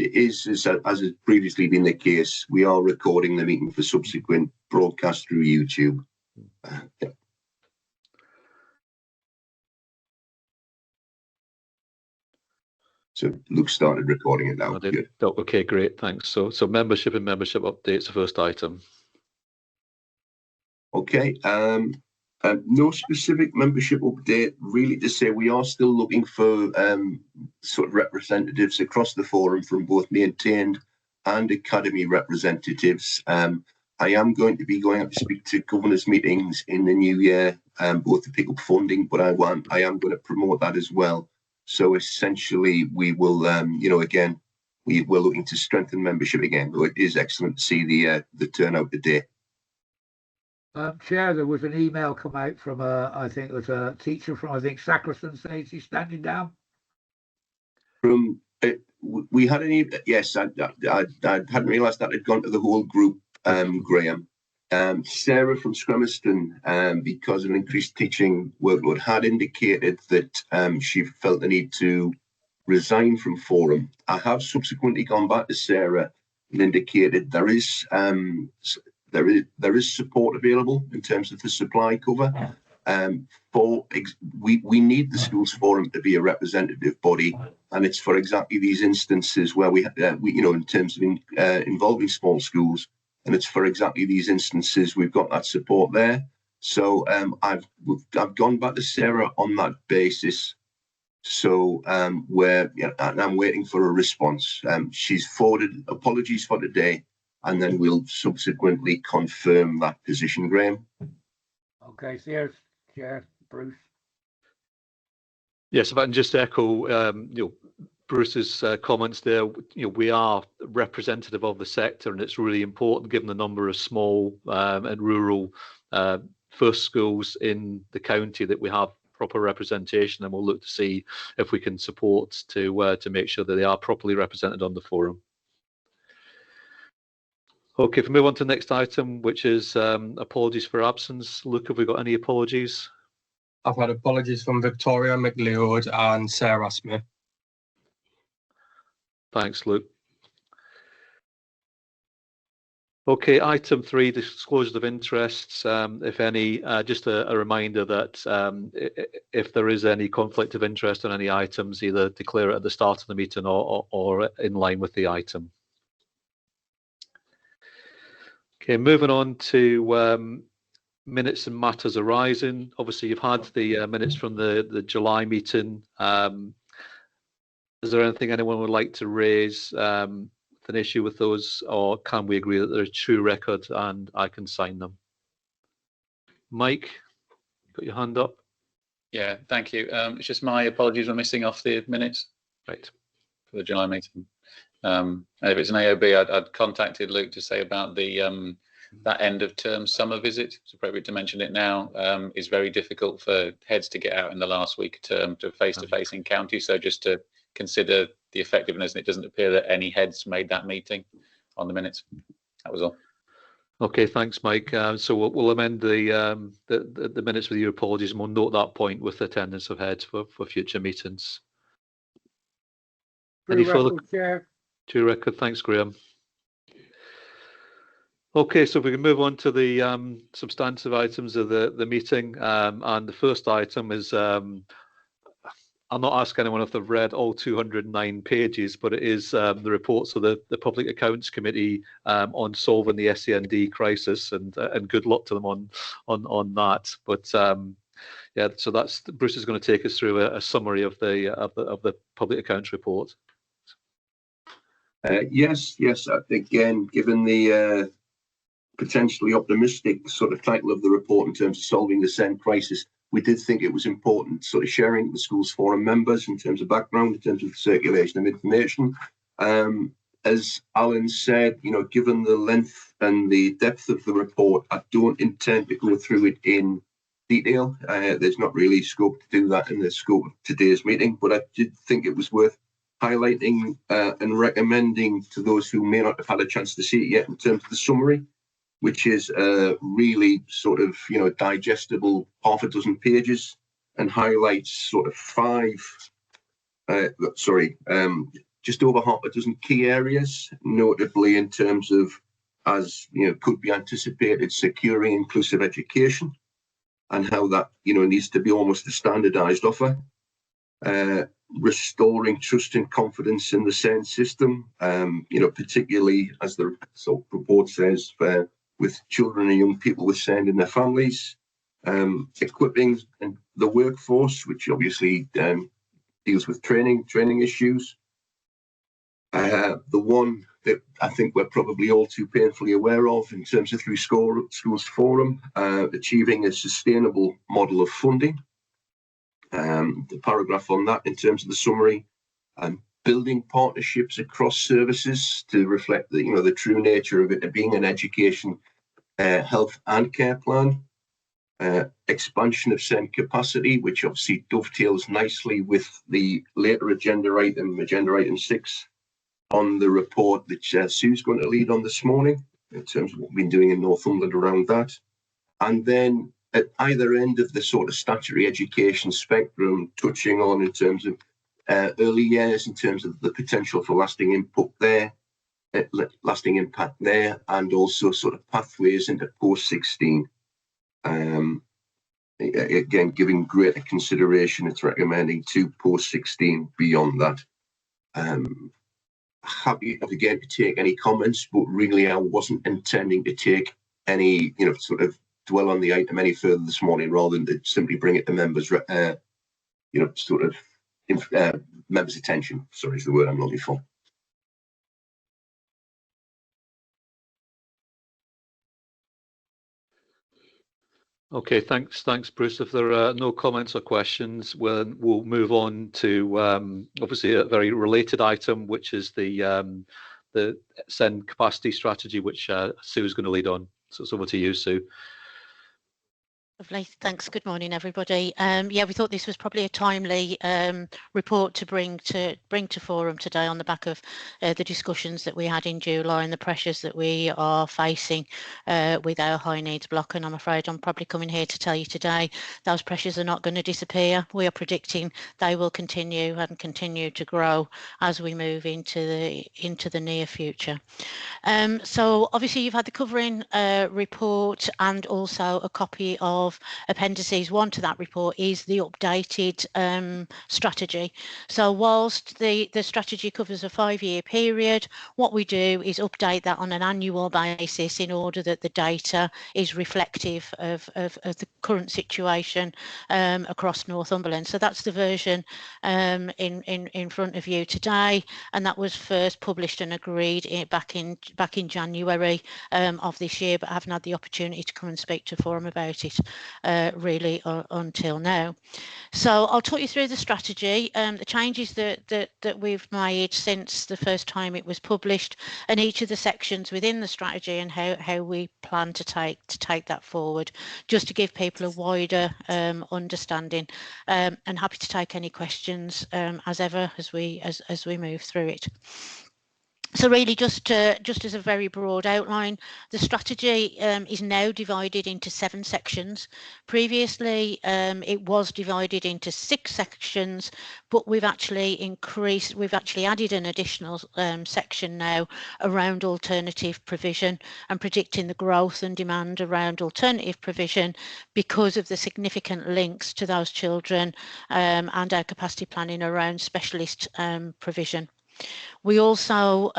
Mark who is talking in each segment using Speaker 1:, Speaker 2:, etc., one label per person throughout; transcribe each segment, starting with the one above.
Speaker 1: it is, as has previously been the case, we are recording the meeting for subsequent broadcast through YouTube. Yeah. So Luke started recording it now. Good.
Speaker 2: Okay, great, thanks. So membership and membership updates, the first item.
Speaker 1: Okay. No specific membership update really to say. We are still looking for sort of representatives across the forum from both maintained and academy representatives. I am going to be going up to speak to governors' meetings in the new year, both to pick up funding, but I am going to promote that as well. So essentially, we will, again, we're looking to strengthen membership again. But it is excellent to see the turnout today.
Speaker 3: Chair, there was an email come out from I think it was a teacher from Sacriston saying she's standing down.
Speaker 1: We had an email. Yes, I hadn't realised that had gone to the whole group. Graham, Sarah from Scrumiston, because of an increased teaching workload, had indicated that she felt the need to resign from forum. I have subsequently gone back to Sarah and indicated there is support available in terms of the supply cover. We need the schools forum to be a representative body, and it's for exactly these instances where we in terms of involving small schools, and it's for exactly these instances we've got that support there. So I've gone back to Sarah on that basis. So and I'm waiting for a response. She's forwarded apologies for today, and then we'll subsequently confirm that position, Graham.
Speaker 3: Okay, so here's Chair Bruce.
Speaker 2: Yes, if I can just echo, Bruce's comments there. We are representative of the sector, and it's really important, given the number of small and rural first schools in the county, that we have proper representation, and we'll look to see if we can support to make sure that they are properly represented on the forum. Okay, if we move on to the next item, which is apologies for absence. Luke, have we got any apologies?
Speaker 4: I've had apologies from Victoria McLeod and Sarah Smith.
Speaker 2: Thanks, Luke. Okay, item 3, disclosures of interests, if any. Just a reminder that if there is any conflict of interest on any items, either declare it at the start of the meeting or in line with the item. Okay, moving on to minutes and matters arising. Obviously, you've had the minutes from the July meeting. Is there anything anyone would like to raise an issue with those, or can we agree that they're a true record and I can sign them? Mike, got your hand up?
Speaker 5: Yeah, thank you. It's just my apologies for missing off the minutes.
Speaker 2: Right.
Speaker 5: For the July meeting. If it's an AOB, I'd contacted Luke to say about the that end of term summer visit. It's appropriate to mention it now. It's very difficult for heads to get out in the last week of term to face-to-face in county. So just to consider the effectiveness, and it doesn't appear that any heads made that meeting on the minutes. That was all.
Speaker 2: Okay, thanks, Mike. So we'll amend the minutes with your apologies, and we'll note that point with attendance of heads for future meetings. Any further?
Speaker 3: Chair.
Speaker 2: To record. Thanks, Graham. Okay, so if we can move on to the substantive items of the meeting, and the first item is, I'll not ask anyone if they've read all 209 pages, but it is the reports of the Public Accounts Committee on solving the SEND crisis, and good luck to them on that. But yeah, so that's Bruce is going to take us through a summary of the Public Accounts report.
Speaker 1: Yes. Again, given the potentially optimistic sort of title of the report in terms of solving the SEND crisis, we did think it was important sort of sharing the schools forum members in terms of background, in terms of the circulation of information. As Alan said, given the length and the depth of the report, I don't intend to go through it in detail. There's not really scope to do that in the scope of today's meeting, but I did think it was worth highlighting and recommending to those who may not have had a chance to see it yet in terms of the summary, which is really sort of, digestible, half a dozen pages, and highlights sort of just over half a dozen key areas, notably in terms of, as could be anticipated, securing inclusive education and how that needs to be almost a standardised offer. Restoring trust and confidence in the SEND system, particularly as the report says, with children and young people with SEND in their families. Equipping the workforce, which obviously deals with training issues. The one that I think we're probably all too painfully aware of in terms of through Schools Forum, achieving a sustainable model of funding. The paragraph on that in terms of the summary, building partnerships across services to reflect the true nature of it being an education, health and care plan. Expansion of SEND capacity, which obviously dovetails nicely with the later agenda item 6 on the report that Sue's going to lead on this morning in terms of what we've been doing in Northumberland around that. And then at either end of the sort of statutory education spectrum, touching on in terms of early years, in terms of the potential for lasting impact there, and also sort of pathways into post-16. Again, giving greater consideration, it's recommending to post-16 beyond that. Happy again to take any comments, but really I wasn't intending to take any, sort of dwell on the item any further this morning, rather than to simply bring it to members, members' attention. Sorry, is the word I'm looking for.
Speaker 2: Okay, thanks, Bruce. If there are no comments or questions, we'll move on to obviously a very related item, which is the SEND capacity strategy, which Sue is going to lead on. So it's over to you, Sue.
Speaker 6: Lovely. Thanks. Good morning, everybody. Yeah, we thought this was probably a timely report to bring to Forum today on the back of the discussions that we had in July and the pressures that we are facing with our high needs block. And I'm afraid I'm probably coming here to tell you today those pressures are not going to disappear. We are predicting they will continue to grow as we move into the near future. So obviously you've had the covering report and also a copy of appendices 1 to that report is the updated strategy. So whilst the strategy covers a 5-year period, what we do is update that on an annual basis in order that the data is reflective of the current situation across Northumberland. So that's the version in front of you today, and that was first published and agreed back in January of this year, but I haven't had the opportunity to come and speak to Forum about it really until now. So I'll talk you through the strategy, the changes that we've made since the first time it was published, and each of the sections within the strategy and how we plan to take that forward, just to give people a wider understanding. And happy to take any questions as ever as we move through it. So really just as a very broad outline, the strategy is now divided into 7 sections. Previously, it was divided into 6 sections, but we've actually added an additional section now around alternative provision and predicting the growth and demand around alternative provision because of the significant links to those children and our capacity planning around specialist provision. We also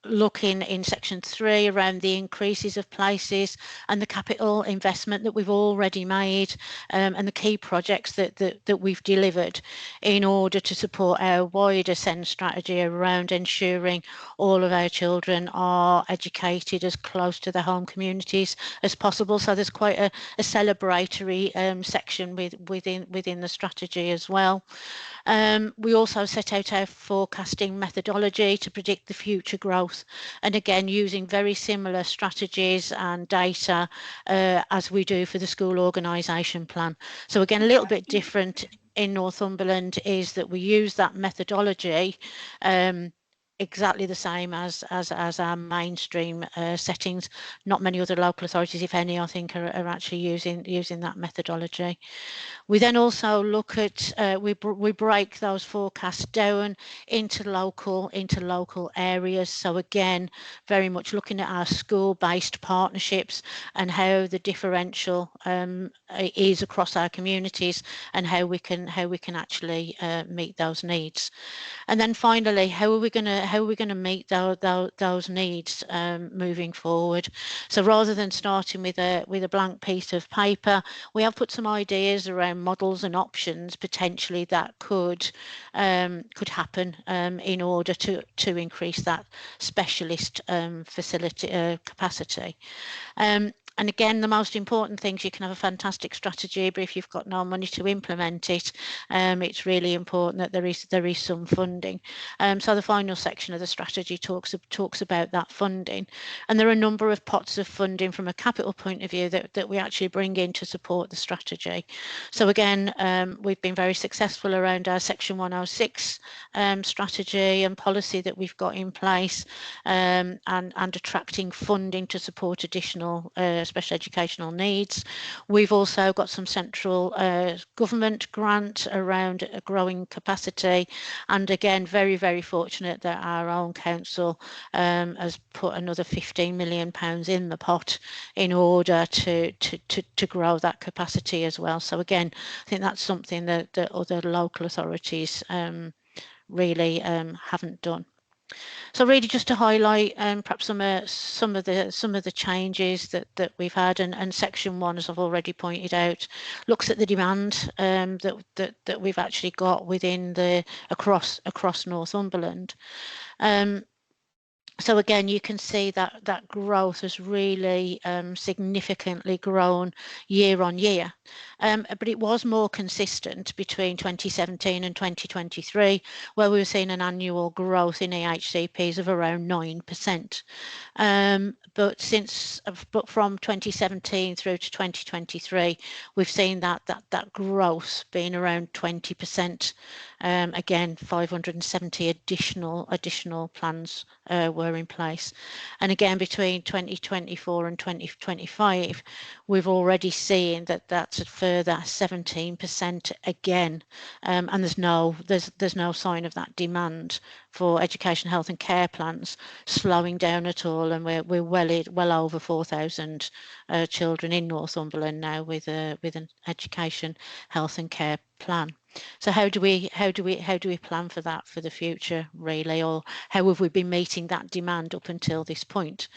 Speaker 6: look in section 3 around the increases of places and the capital investment that we've already made and the key projects that we've delivered in order to support our wider SEND strategy around ensuring all of our children are educated as close to their home communities as possible. So there's quite a celebratory section within the strategy as well. We also set out our forecasting methodology to predict the future growth, and again using very similar strategies and data as we do for the school organisation plan. So again, a little bit different in Northumberland is that we use that methodology exactly the same as our mainstream settings. Not many other local authorities, if any, I think are actually using that methodology. We then also look at we break those forecasts down into local areas. So again, very much looking at our school-based partnerships and how the differential is across our communities, and how we can actually meet those needs. And then finally, how are we going to meet those needs moving forward? So rather than starting with a blank piece of paper, we have put some ideas around models and options potentially that could happen in order to increase that specialist facility capacity. And again, the most important things, you can have a fantastic strategy, but if you've got no money to implement it, it's really important that there is some funding. So the final section of the strategy talks about that funding, and there are a number of pots of funding from a capital point of view that we actually bring in to support the strategy. So again, we've been very successful around our Section 106 strategy and policy that we've got in place, and attracting funding to support additional special educational needs. We've also got some central government grant around a growing capacity, and again, very, very fortunate that our own council has put another £15 million in the pot in order to grow that capacity as well. So again, I think that's something that other local authorities really haven't done. So really just to highlight perhaps some of the changes that we've had, and Section 1, as I've already pointed out, looks at the demand that we've actually got within across Northumberland. So again, you can see that growth has really significantly grown year on year, but it was more consistent between 2017 and 2023, where we were seeing an annual growth in EHCPs of around 9%. But from 2017 through to 2023, we've seen that growth being around 20%. Again, 570 additional plans were in place, and again between 2024 and 2025, we've already seen that that's a further 17% again, and there's no sign of that demand for education, health and care plans slowing down at all, and we're well over 4,000 children in Northumberland now with an education, health and care plan. So how do we plan for that for the future, really, or how have we been meeting that demand up until this point?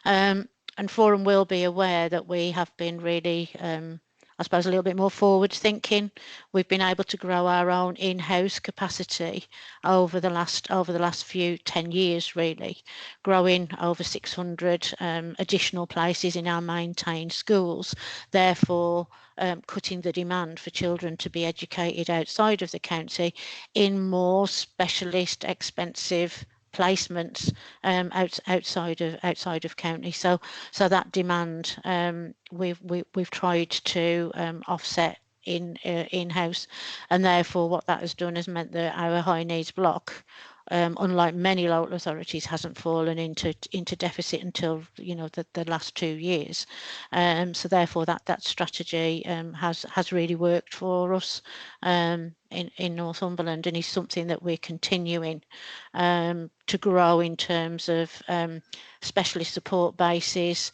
Speaker 6: And Forum will be aware that we have been really, I suppose, a little bit more forward thinking. We've been able to grow our own in-house capacity over the last 10 years, really, growing over 600 additional places in our maintained schools, therefore cutting the demand for children to be educated outside of the county in more specialist, expensive placements outside of county. So that demand we've tried to offset in-house, and therefore what that has done has meant that our high needs block, unlike many local authorities, hasn't fallen into deficit until the last 2 years. So therefore that strategy has really worked for us in Northumberland, and is something that we're continuing to grow in terms of specialist support bases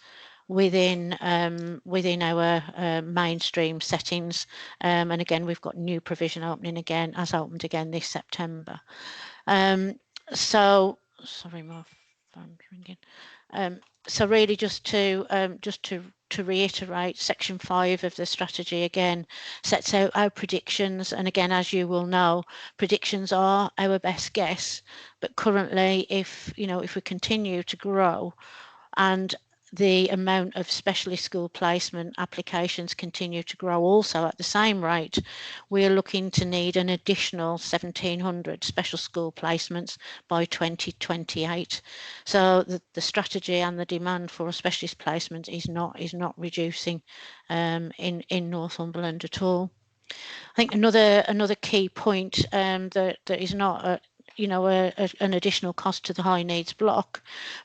Speaker 6: within our mainstream settings, and again we've got new provision opened again this September. So sorry, my phone's ringing. So really just to reiterate, Section 5 of the strategy again sets out our predictions, and again, as you will know, predictions are our best guess, but currently if we continue to grow and the amount of specialist school placement applications continue to grow also at the same rate, we are looking to need an additional 1,700 special school placements by 2028. So the strategy and the demand for a specialist placement is not reducing in Northumberland at all. I think another key point that is not you know, an additional cost to the high needs block,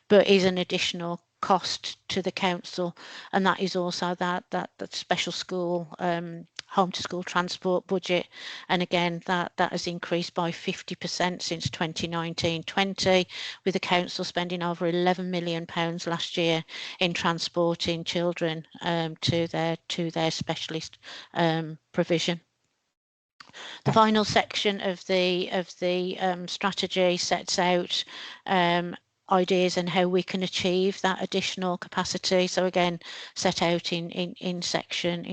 Speaker 6: but is an additional cost to the council, and that is also that special school home to school transport budget, and again that has increased by 50% since 2019-20, with the council spending over £11 million last year in transporting children to their specialist provision. The final section of the strategy sets out ideas and how we can achieve that additional capacity. So again, set out in section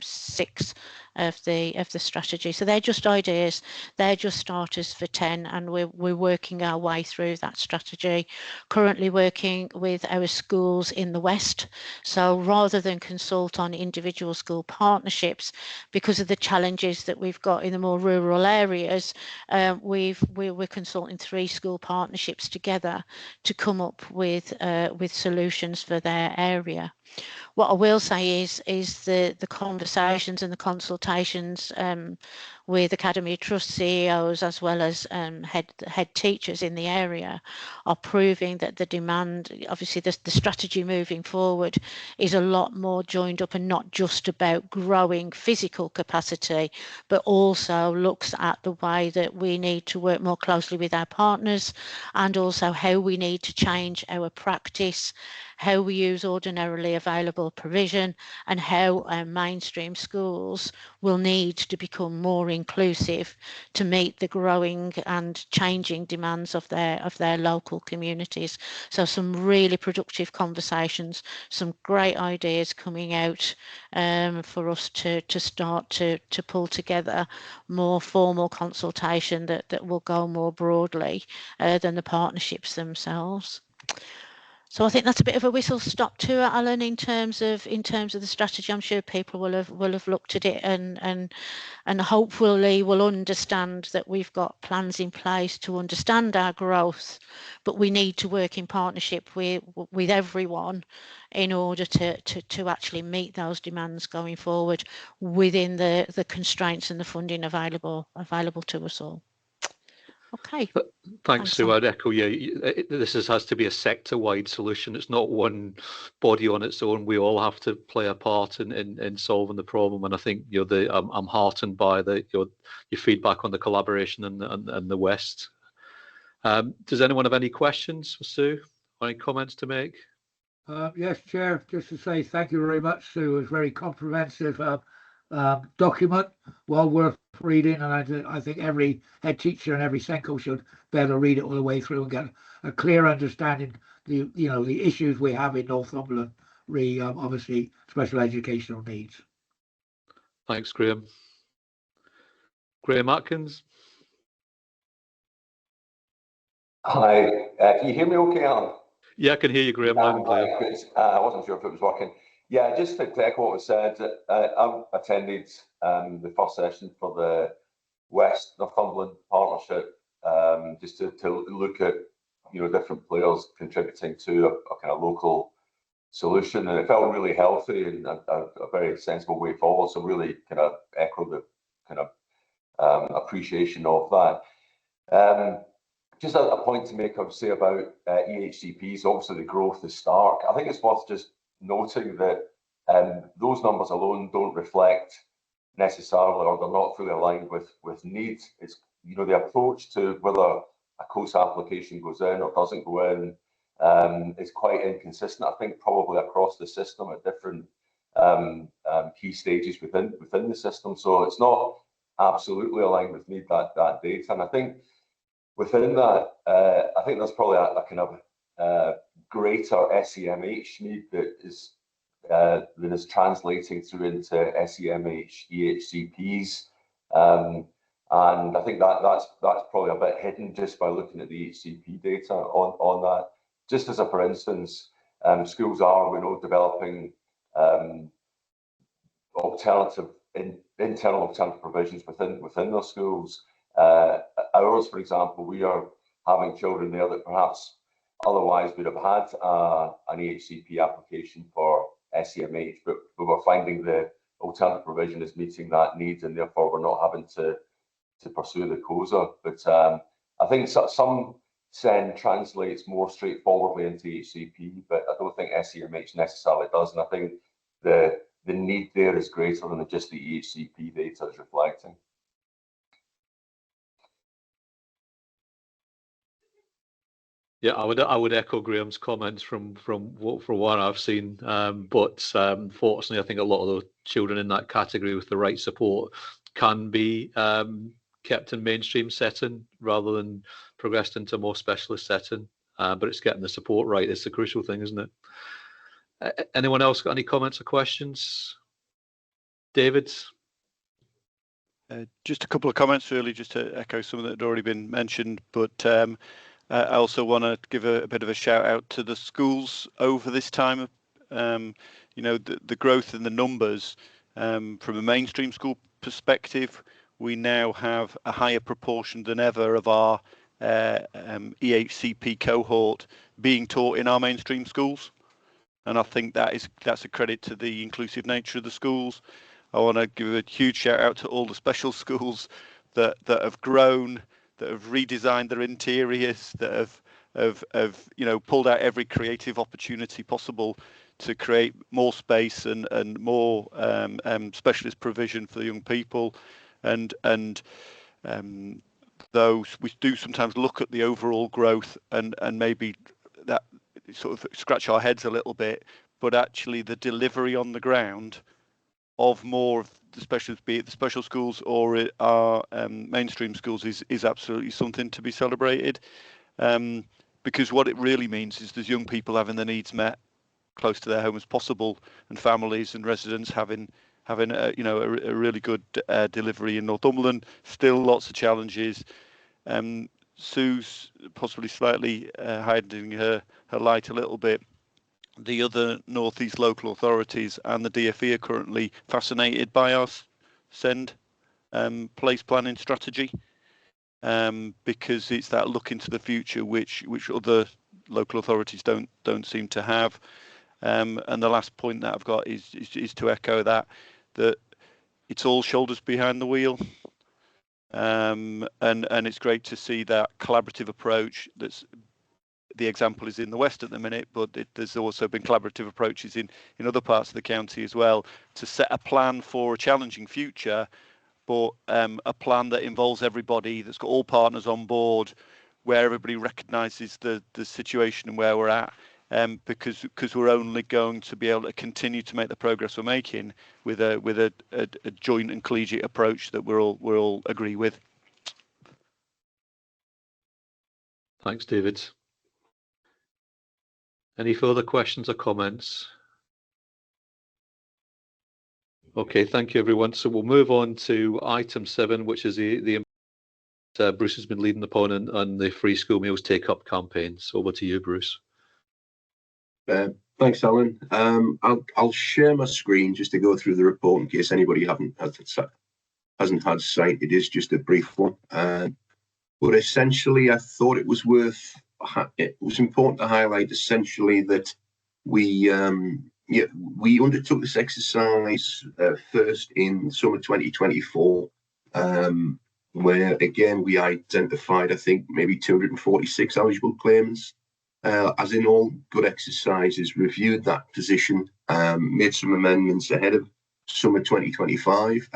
Speaker 6: 6 of the strategy. So they're just ideas, they're just starters for 10, and we're working our way through that strategy. Currently working with our schools in the West. So rather than consult on individual school partnerships, because of the challenges that we've got in the more rural areas, we're consulting 3 school partnerships together to come up with solutions for their area. What I will say is the conversations and the consultations with Academy Trust CEOs as well as head teachers in the area are proving that the demand, obviously the strategy moving forward is a lot more joined up and not just about growing physical capacity, but also looks at the way that we need to work more closely with our partners, and also how we need to change our practice, how we use ordinarily available provision, and how mainstream schools will need to become more inclusive to meet the growing and changing demands of their local communities. So some really productive conversations, some great ideas coming out for us to start to pull together more formal consultation that will go more broadly than the partnerships themselves. So I think that's a bit of a whistle stop tour, Alan, in terms of the strategy. I'm sure people will have looked at it and hopefully will understand that we've got plans in place to understand our growth, but we need to work in partnership with everyone in order to actually meet those demands going forward within the constraints and the funding available to us all. Okay.
Speaker 2: Thanks, Sue. I'd echo you. This has to be a sector-wide solution. It's not one body on its own. We all have to play a part in solving the problem. And I think I'm heartened by your feedback on the collaboration in the West. Does anyone have any questions for Sue? Any comments to make?
Speaker 3: Yes, Chair. Just to say thank you very much, Sue. It was a very comprehensive document, well worth reading, and I think every head teacher and every SENCO should be able to read it all the way through and get a clear understanding the issues we have in Northumberland, obviously special educational needs.
Speaker 2: Thanks, Graham. Graham Atkins.
Speaker 7: Hi, can you hear me okay, Alan?
Speaker 2: Yeah, I can hear you, Graham, loud and clear.
Speaker 7: I wasn't sure if it was working. Yeah, just to echo what was said, I've attended the first session for the West Northumberland Partnership, just to look at different players contributing to a kind of local solution, and it felt really healthy and a very sensible way forward. So really kind of echo the kind of appreciation of that. Just a point to make, obviously, about EHCPs. Obviously, the growth is stark. I think it's worth just noting that those numbers alone don't reflect necessarily, or they're not fully aligned with needs. It's the approach to whether a COSA application goes in or doesn't go in is quite inconsistent. I think probably across the system at different key stages within the system. So it's not absolutely aligned with need, that data. And I think within that, I think there's probably a kind of greater SEMH need that is translating through into SEMH EHCPs, and I think that's probably a bit hidden just by looking at the EHCP data on that. Just as for instance, schools are, we know, developing internal alternative provisions within their schools. Ours, for example, we are having children there that perhaps otherwise would have had an EHCP application for SEMH, but we were finding the alternative provision is meeting that need, and therefore we're not having to pursue the COSA. But I think some SEND translates more straightforwardly into HCP, but I don't think SEMH necessarily does. And I think the need there is greater than just the EHCP data is reflecting.
Speaker 2: Yeah, I would echo Graham's comments from what I've seen. But fortunately, I think a lot of the children in that category with the right support can be kept in mainstream setting rather than progressed into a more specialist setting. But it's getting the support right. It's the crucial thing, isn't it? Anyone else got any comments or questions? David?
Speaker 8: Just a couple of comments, really, just to echo some that had already been mentioned. But I also want to give a bit of a shout out to the schools over this time. You know, the growth in the numbers from a mainstream school perspective, we now have a higher proportion than ever of our EHCP cohort being taught in our mainstream schools. And I think that's a credit to the inclusive nature of the schools. I want to give a huge shout out to all the special schools that have grown, that have redesigned their interiors, that have you know, pulled out every creative opportunity possible to create more space and more specialist provision for the young people. And though we do sometimes look at the overall growth and maybe that sort of scratch our heads a little bit, but actually the delivery on the ground of more of the specialists, be it the special schools or our mainstream schools, is absolutely something to be celebrated. Because what it really means is there's young people having their needs met close to their home as possible, and families and residents having a, you know, a really good delivery in Northumberland. Still lots of challenges. Sue's possibly slightly hiding her light a little bit. The other North East local authorities and the DfE are currently fascinated by our SEND place planning strategy, because it's that look into the future which other local authorities don't seem to have. And the last point that I've got is to echo that it's all shoulders behind the wheel. And it's great to see that collaborative approach. That's the example is in the West at the minute, but there's also been collaborative approaches in other parts of the county as well, to set a plan for a challenging future, but a plan that involves everybody, that's got all partners on board, where everybody recognises the situation and where we're at, because we're only going to be able to continue to make the progress we're making with a joint and collegiate approach that we're all agree with.
Speaker 2: Thanks, David. Any further questions or comments? Okay, thank you, everyone. So we'll move on to item 7, which is the Bruce has been leading upon on the free school meals take-up campaign. So over to you, Bruce.
Speaker 1: Thanks, Alan. I'll share my screen just to go through the report in case anybody hasn't had sight. It is just a brief one, but essentially, I thought it was important to highlight essentially that we undertook this exercise first in summer 2024, where again we identified, I think, maybe 246 eligible claimants. As in all good exercises, reviewed that position, made some amendments ahead of summer 2025.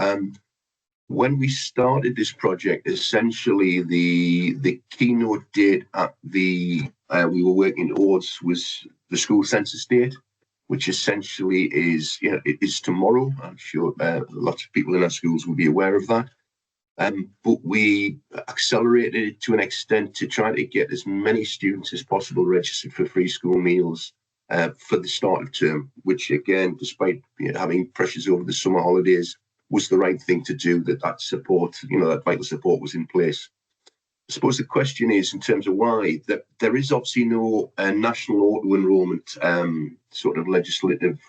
Speaker 1: When we started this project, essentially the keynote date at we were working towards was the school census date, which essentially is, it is tomorrow. I'm sure lots of people in our schools will be aware of that. But we accelerated it to an extent to try to get as many students as possible registered for free school meals for the start of term, which again, despite having pressures over the summer holidays, was the right thing to do, that support, that vital support was in place. I suppose the question is, in terms of why, that there is obviously no national auto-enrollment sort of legislative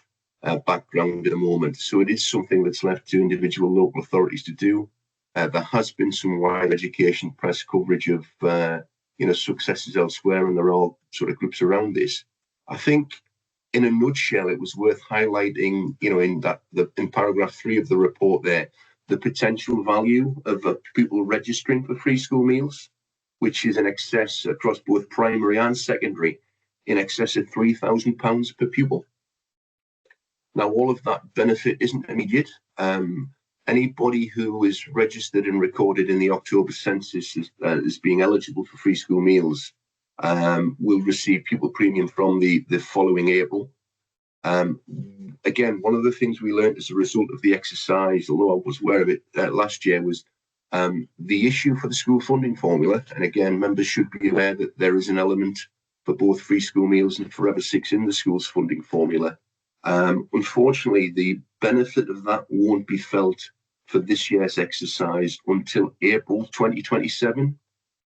Speaker 1: background at the moment. So it is something that's left to individual local authorities to do. There has been some wide education press coverage of, successes elsewhere, and there are sort of groups around this. I think, in a nutshell, it was worth highlighting, in paragraph 3 of the report there, the potential value of people registering for free school meals. which is in excess across both primary and secondary, in excess of £3,000 per pupil. Now, all of that benefit isn't immediate. Anybody who is registered and recorded in the October census as being eligible for free school meals will receive pupil premium from the following April. Again, one of the things we learned as a result of the exercise, although I was aware of it last year, was the issue for the school funding formula. And again, members should be aware that there is an element for both free school meals and Forever 6 in the school's funding formula. Unfortunately, the benefit of that won't be felt for this year's exercise until April 2027,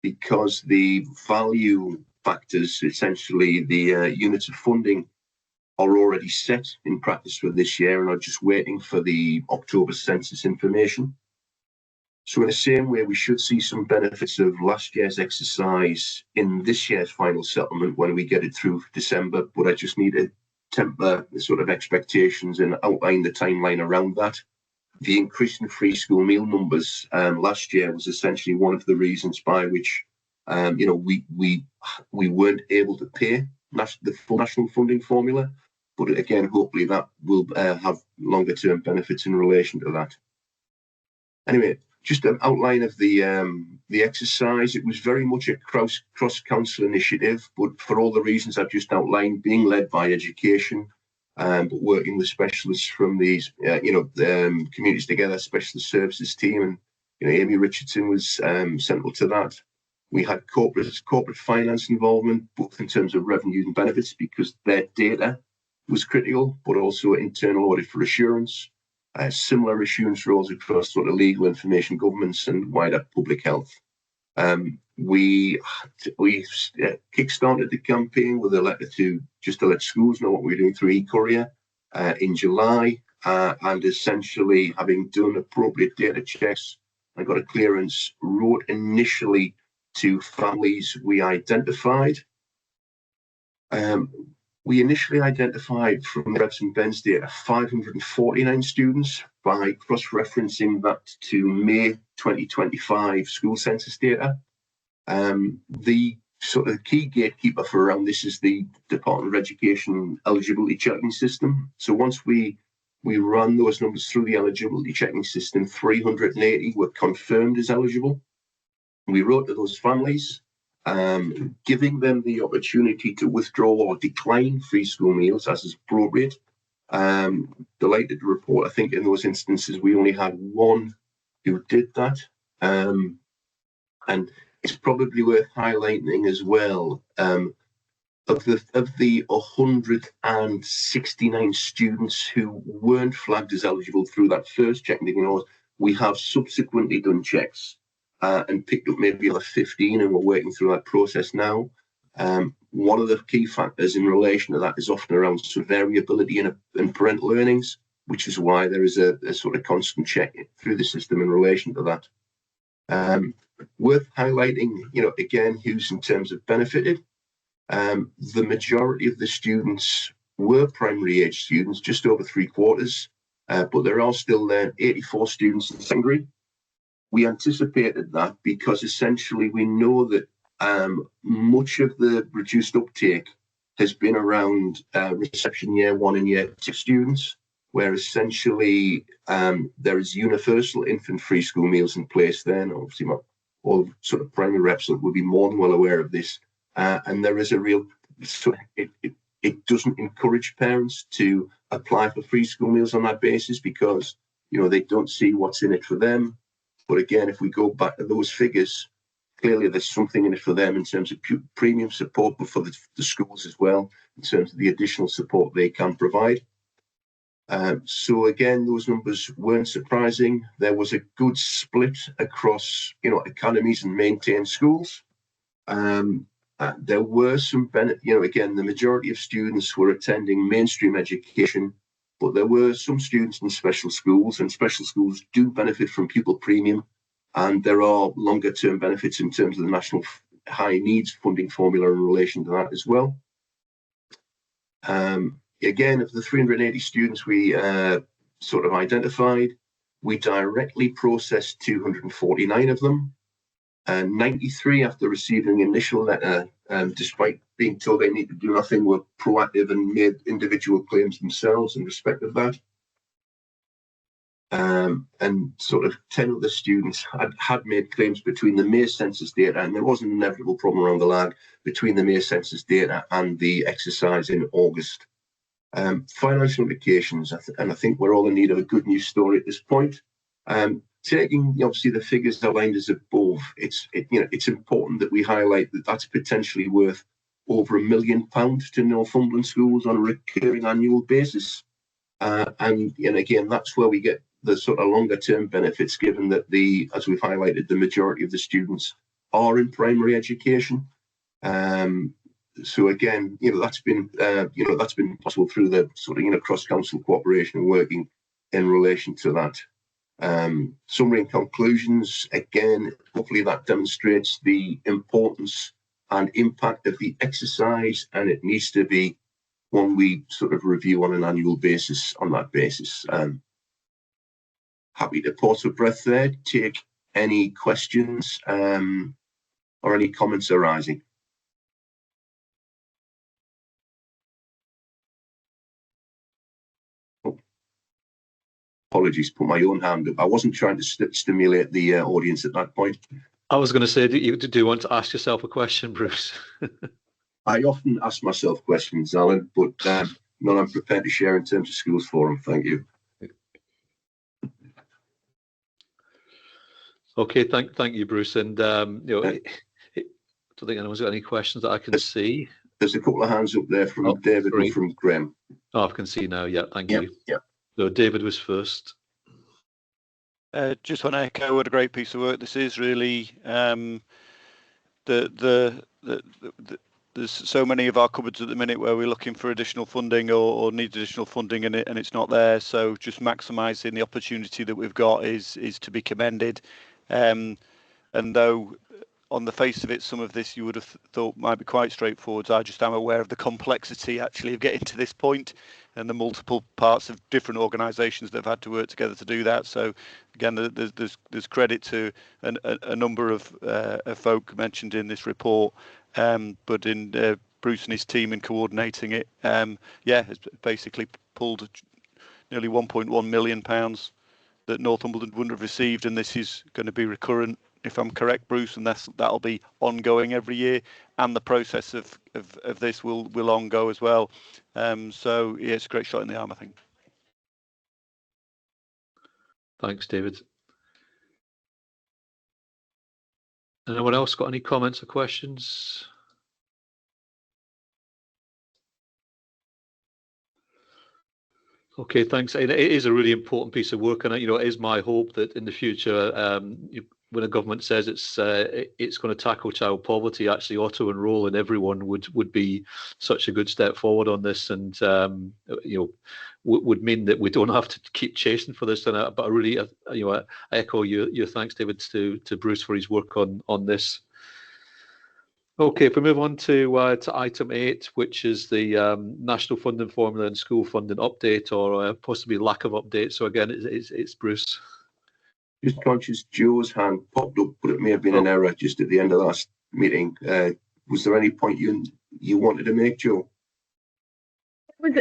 Speaker 1: because the value factors, essentially the units of funding, are already set in practice for this year and are just waiting for the October census information. So in the same way, we should see some benefits of last year's exercise in this year's final settlement when we get it through December, but I just need to temper the sort of expectations and outline the timeline around that. The increase in free school meal numbers last year was essentially one of the reasons by which we weren't able to pay the full national funding formula. But again, hopefully that will have longer term benefits in relation to that. Anyway, just an outline of the exercise. It was very much a cross-council initiative, but for all the reasons I've just outlined, being led by education, but working with specialists from these, Communities Together Specialist Services team, and Amy Richardson was central to that. We had corporate finance involvement, both in terms of revenues and benefits, because their data was critical, but also internal audit for assurance. Similar assurance roles across sort of legal, information, governance, and wider public health. We kick-started the campaign with a letter to let schools know what we're doing through eCourier in July, and essentially, having done appropriate data checks and got a clearance, wrote initially to families we identified. We initially identified from the Revs and Bens data 549 students by cross-referencing that to May 2025 school census data. The sort of key gatekeeper for around this is the Department of Education eligibility checking system. So once we ran those numbers through the eligibility checking system, 380 were confirmed as eligible. We wrote to those families, giving them the opportunity to withdraw or decline free school meals as is appropriate. Delighted to report, I think in those instances, we only had one who did that. And it's probably worth highlighting as well, of the 169 students who weren't flagged as eligible through that first check, we have subsequently done checks and picked up maybe another 15, and we're working through that process now. One of the key factors in relation to that is often around some variability in parental earnings, which is why there is a sort of constant check through the system in relation to that. Worth highlighting, again, who's in terms of benefited. The majority of the students were primary age students, just over 3/4, but there are still 84 students in secondary. We anticipated that because essentially we know that much of the reduced uptake has been around reception year 1 and year 2 students, where essentially there is universal infant free school meals in place then. Obviously, all sort of primary reps would be more than well aware of this. And there is a real, so it doesn't encourage parents to apply for free school meals on that basis because, they don't see what's in it for them. But again, if we go back to those figures, clearly there's something in it for them in terms of premium support, but for the schools as well, in terms of the additional support they can provide. So again, those numbers weren't surprising. There was a good split across, academies and maintained schools. There were some benefit, again, the majority of students were attending mainstream education, but there were some students in special schools, and special schools do benefit from pupil premium. And there are longer term benefits in terms of the National High Needs Funding Formula in relation to that as well. Again, of the 380 students we sort of identified, we directly processed 249 of them. 93, after receiving an initial letter, despite being told they need to do nothing, were proactive and made individual claims themselves in respect of that. And sort of 10 other students had made claims between the May census data, and there was an inevitable problem around the lag between the May census data and the exercise in August. Financial implications, and I think we're all in need of a good news story at this point. Taking obviously the figures outlined as above, it's important that we highlight that that's potentially worth over £1 million to Northumberland schools on a recurring annual basis. And again, that's where we get the sort of longer term benefits, given that as we've highlighted, the majority of the students are in primary education. So again, that's been possible through the sort of cross-council cooperation and working in relation to that. Summary and conclusions, again, hopefully that demonstrates the importance and impact of the exercise, and it needs to be one we sort of review on an annual basis on that basis. Happy to pause for breath there, take any questions or any comments arising. Apologies, put my own hand up. I wasn't trying to stimulate the audience at that point.
Speaker 2: I was going to say, do you want to ask yourself a question, Bruce?
Speaker 1: I often ask myself questions, Alan, but none I'm prepared to share in terms of Schools Forum. Thank you.
Speaker 2: Okay, thank you, Bruce. And I don't think anyone's got any questions that I can see.
Speaker 1: There's a couple of hands up there from David and from Graham.
Speaker 2: Oh, I can see now. Yeah, thank you.
Speaker 1: Yeah.
Speaker 2: So David was first.
Speaker 8: Just want to echo what a great piece of work this is. Really, there's so many of our cupboards at the minute where we're looking for additional funding or need additional funding, and it's not there. So just maximising the opportunity that we've got is to be commended. And though on the face of it, some of this you would have thought might be quite straightforward, I just am aware of the complexity actually of getting to this point and the multiple parts of different organisations that have had to work together to do that. So again, there's credit to a number of folk mentioned in this report, but in Bruce and his team in coordinating it, has basically pulled nearly £1.1 million that Northumberland wouldn't have received, and this is going to be recurrent, if I'm correct, Bruce, and that'll be ongoing every year, and the process of this will ongo as well. So yeah, it's a great shot in the arm, I think.
Speaker 2: Thanks, David. Anyone else got any comments or questions? Okay, thanks. It is a really important piece of work, and it is my hope that in the future, when a government says it's going to tackle child poverty, actually auto-enroll in everyone would be such a good step forward on this, and would mean that we don't have to keep chasing for this. But I really, I echo your thanks, David, to Bruce for his work on this. Okay, if we move on to item 8, which is the national funding formula and school funding update, or possibly lack of update. So again, it's Bruce.
Speaker 1: Just conscious Joe's hand popped up, but it may have been an error just at the end of the last meeting. Was there any point you wanted to make, Joe?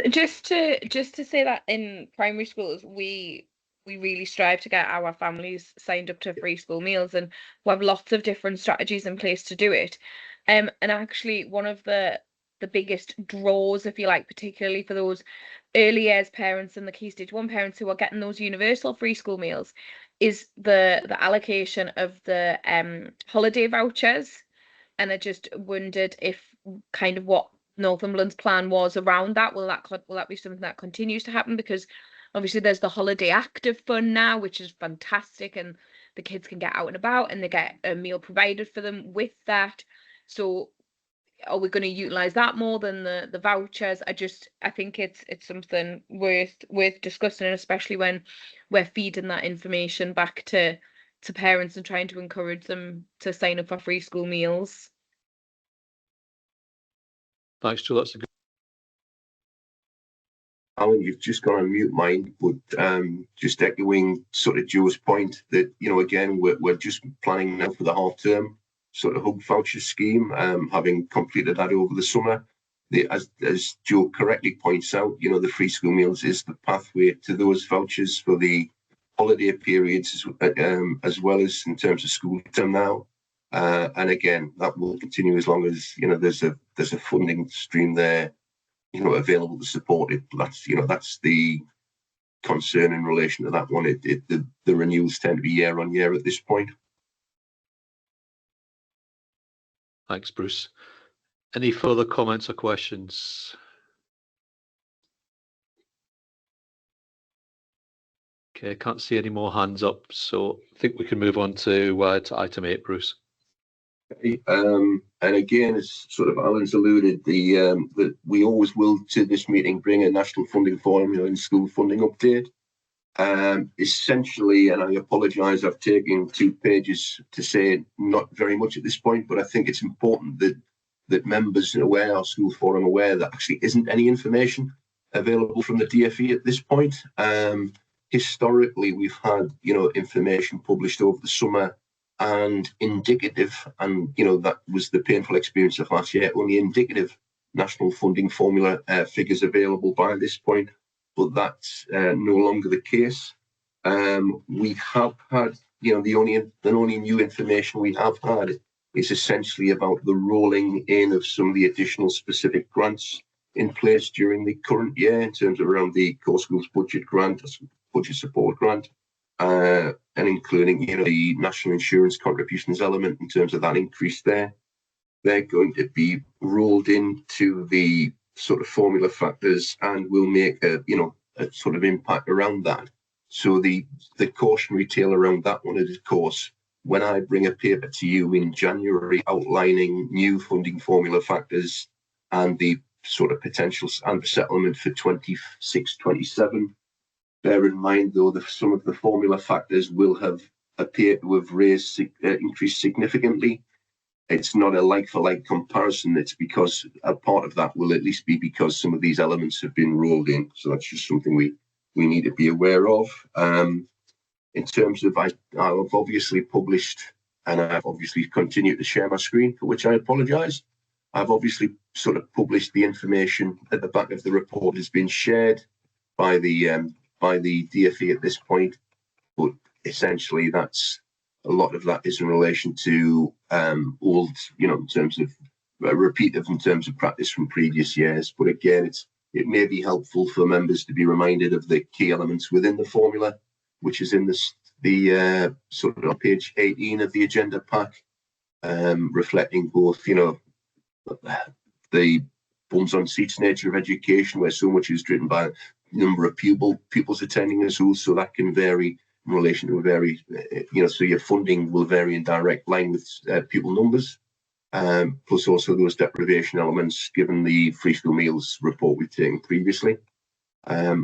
Speaker 9: Just to say that in primary schools, we really strive to get our families signed up to free school meals, and we have lots of different strategies in place to do it. And actually, one of the biggest draws, if you like, particularly for those early years parents and the Key Stage 1 parents who are getting those universal free school meals, is the allocation of the holiday vouchers. And I just wondered if kind of what Northumberland's plan was around that. Will that be something that continues to happen? Because obviously there's the Holiday Active Fund now, which is fantastic, and the kids can get out and about and they get a meal provided for them with that. So are we going to utilise that more than the vouchers? I think it's something worth discussing, and especially when we're feeding that information back to parents and trying to encourage them to sign up for free school meals.
Speaker 2: Thanks, Joe. That's a good.
Speaker 1: Alan, you've just gone on mute mine, but just echoing sort of Joe's point that, again, we're just planning now for the half term. sort of hub voucher scheme, having completed that over the summer. As Joe correctly points out, the free school meals is the pathway to those vouchers for the holiday periods, as well as in terms of school term now. And again, that will continue as long as there's a funding stream there, available to support it. That's the concern in relation to that one. The renewals tend to be year on year at this point.
Speaker 2: Thanks, Bruce. Any further comments or questions? Okay, I can't see any more hands up, so I think we can move on to item 8, Bruce.
Speaker 1: Okay, and again, as sort of Alan's alluded, that we always will to this meeting bring a national funding formula and school funding update. Essentially, and I apologise, I've taken 2 pages to say not very much at this point, but I think it's important that members are aware, our school forum aware, that actually isn't any information available from the DFE at this point. Historically, we've had information published over the summer and indicative, and that was the painful experience of last year, only indicative national funding formula figures available by this point, but that's no longer the case. We have had, the only new information we have had is essentially about the rolling in of some of the additional specific grants in place during the current year, in terms of around the Core Schools Budget Grant, Budget Support Grant, and including the national insurance contributions element in terms of that increase there. They're going to be rolled into the sort of formula factors and will make a sort of impact around that. So the cautionary tale around that one is, of course, when I bring a paper to you in January outlining new funding formula factors and the sort of potentials and the settlement for 26-27, bear in mind though that some of the formula factors will have appeared to have increased significantly. It's not a like-for-like comparison. It's because a part of that will at least be because some of these elements have been rolled in. So that's just something we need to be aware of. In terms of, I've obviously published, and I've obviously continued to share my screen, for which I apologise. I've obviously sort of published the information at the back of the report has been shared by the DFE at this point, but essentially that's a lot of that is in relation to old, in terms of repeative in terms of practice from previous years. But again, it may be helpful for members to be reminded of the key elements within the formula, which is in the sort of on page 18 of the agenda pack, reflecting both, the bums on seats nature of education, where so much is driven by the number of pupils attending the school, so that can vary in relation to so your funding will vary in direct line with pupil numbers, plus also those deprivation elements given the free school meals report we've taken previously. I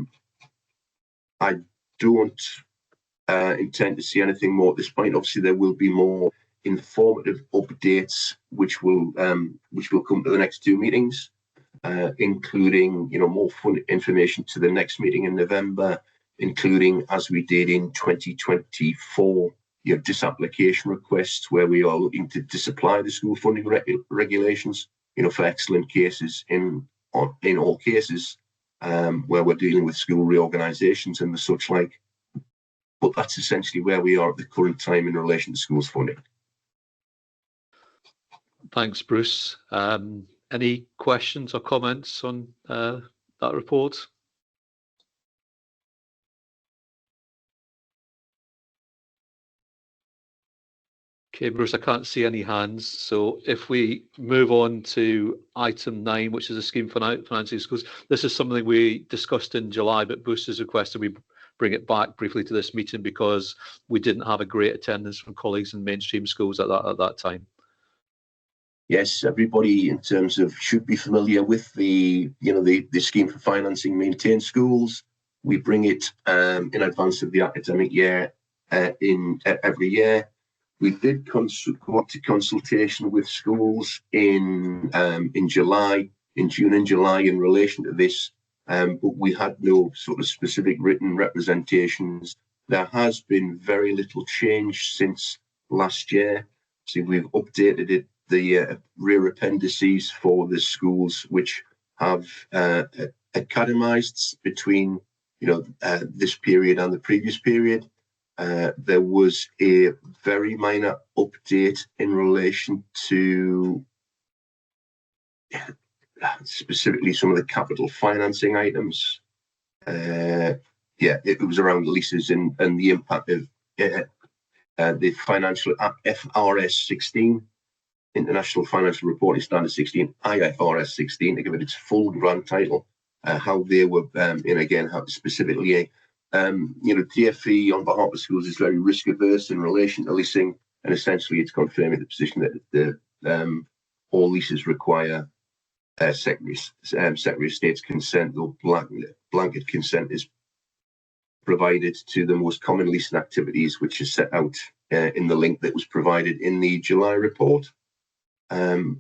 Speaker 1: don't intend to see anything more at this point. Obviously, there will be more informative updates which will come to the next 2 meetings, including more fun information to the next meeting in November, including, as we did in 2024, disapplication requests where we are looking to disapply the school funding regulations, for excellent cases in all cases where we're dealing with school reorganisations and the such like. But that's essentially where we are at the current time in relation to schools funding.
Speaker 2: Thanks, Bruce. Any questions or comments on that report? Okay, Bruce, I can't see any hands. So if we move on to item 9, which is a scheme for financing schools, this is something we discussed in July, but Bruce has requested we bring it back briefly to this meeting because we didn't have a great attendance from colleagues in mainstream schools at that time.
Speaker 1: Yes, everybody in terms of should be familiar with the scheme for financing maintained schools. We bring it in advance of the academic year in every year. We did go up to consultation with schools in June and July in relation to this, but we had no sort of specific written representations. There has been very little change since last year. See, we've updated it, the rear appendices for the schools which have academised between, this period and the previous period. There was a very minor update in relation to specifically some of the capital financing items. It was around leases and the impact of the financial FRS 16, International Financial Reporting Standard 16, IFRS 16, to give it its full grand title, how they were, and again, how specifically, DFE on behalf of schools is very risk averse in relation to leasing, and essentially it's confirming the position that all leases require Secretary of State's consent, or blanket consent is provided to the most common leasing activities, which is set out in the link that was provided in the July report.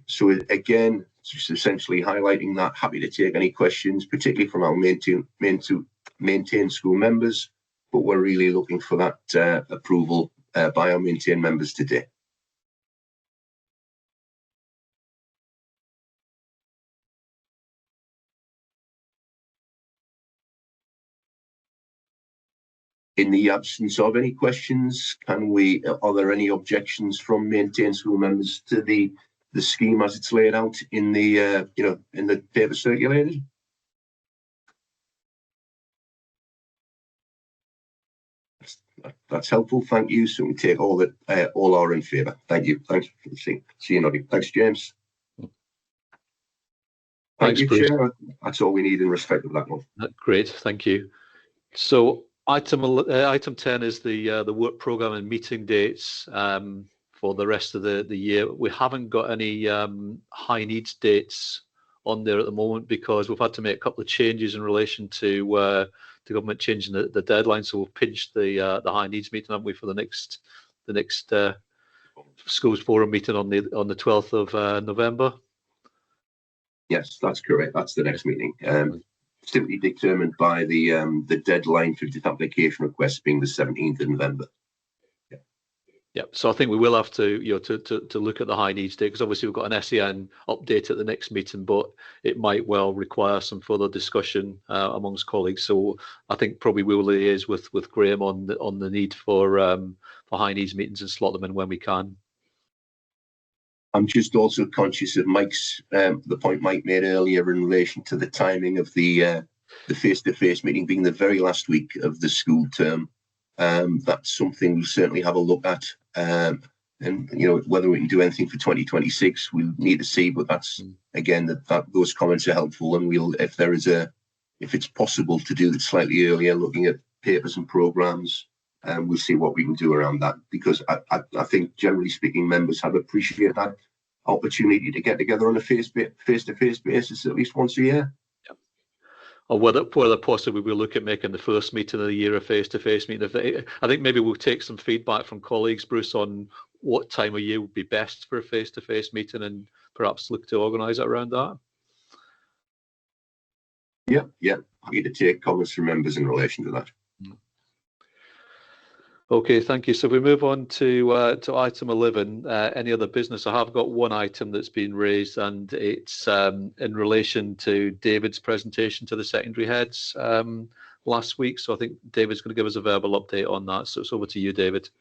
Speaker 1: So again, just essentially highlighting that. Happy to take any questions, particularly from our maintain school members, but we're really looking for that approval by our maintain members today. In the absence of any questions, are there any objections from maintain school members to the scheme as it's laid out in the in the paper circulated? That's helpful. Thank you. So we take all that, all are in favour. Thank you. Thanks for seeing you, Noddy. Thanks, James. Thank you,
Speaker 2: Bruce.
Speaker 1: Chair. That's all we need in respect of that one.
Speaker 2: Great, thank you. So item 10 is the work programme and meeting dates for the rest of the year. We haven't got any high needs dates on there at the moment because we've had to make a couple of changes in relation to the government changing the deadline. So we've pinched the high needs meeting, haven't we, for the next schools forum meeting on the 12th of November.
Speaker 1: Yes, that's correct. That's the next meeting. Simply determined by the deadline for the application request being the 17th of November.
Speaker 2: Yeah, so I think we will have to, to look at the high needs day because obviously we've got an SEN update at the next meeting, but it might well require some further discussion amongst colleagues. So I think probably we'll liaise with Graham on the need for high needs meetings and slot them in when we can.
Speaker 1: I'm just also conscious of Mike's the point Mike made earlier in relation to the timing of the face-to-face meeting being the very last week of the school term. That's something we'll certainly have a look at, and whether we can do anything for 2026, we'll need to see. But that's again that those comments are helpful, and we'll if it's possible to do that slightly earlier, looking at papers and programs. We'll see what we can do around that, because I think generally speaking, members have appreciated that opportunity to get together on a face-to-face basis at least once a year.
Speaker 2: Yeah. Or whether possibly we'll look at making the first meeting of the year a face-to-face meeting. I think maybe we'll take some feedback from colleagues, Bruce, on what time of year would be best for a face-to-face meeting, and perhaps look to organise it around that.
Speaker 1: Yeah. Happy to take comments from members in relation to that.
Speaker 2: Okay, thank you. So we move on to item 11. Any other business? I have got one item that's been raised, and it's in relation to David's presentation to the secondary heads last week. So I think David's going to give us a verbal update on that. So it's over to you, David.